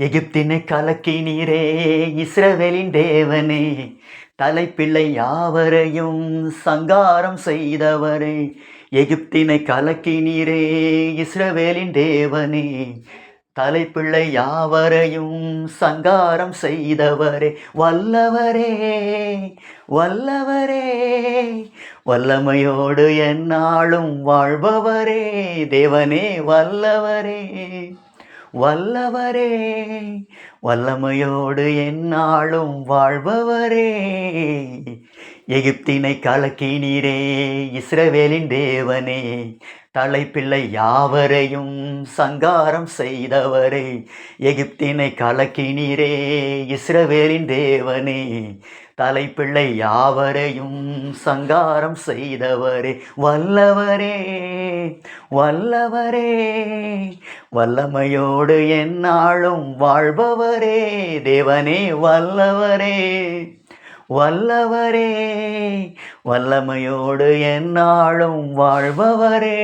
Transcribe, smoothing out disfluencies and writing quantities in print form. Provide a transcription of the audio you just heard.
எகிப்தினை கலக்கினீரே, இஸ்ரவேலின் தேவனே, தலைப்பிள்ளை யாவரையும் சங்காரம் செய்தவரே. எகிப்தினை கலக்கினீரே, இஸ்ரவேலின் தேவனே, தலைப்பிள்ளை யாவரையும் சங்காரம் செய்தவரே. வல்லவரே, வல்லவரே, வல்லமையோடு எந்நாளும் வாழ்பவரே. தேவனே வல்லவரே, வல்லவரே, வல்லமையோடு எந்நாளும் வாழ்பவரே. எகிப்தினை கலக்கினீரே, இஸ்ரவேலின் தேவனே, தலைப்பிள்ளை யாவரையும் சங்காரம் செய்தவரே. எகிப்தினை கலக்கினீரே, இஸ்ரவேலின் தேவனே, தலைப்பிள்ளை யாவரையும் சங்காரம் செய்தவரே. வல்லவரே, வல்லவரே, வல்லமையோடு எந்நாளும் வாழ்பவரே. தேவனே வல்லவரே, வல்லவரே, வல்லமையோடு எந்நாளும் வாழ்பவரே.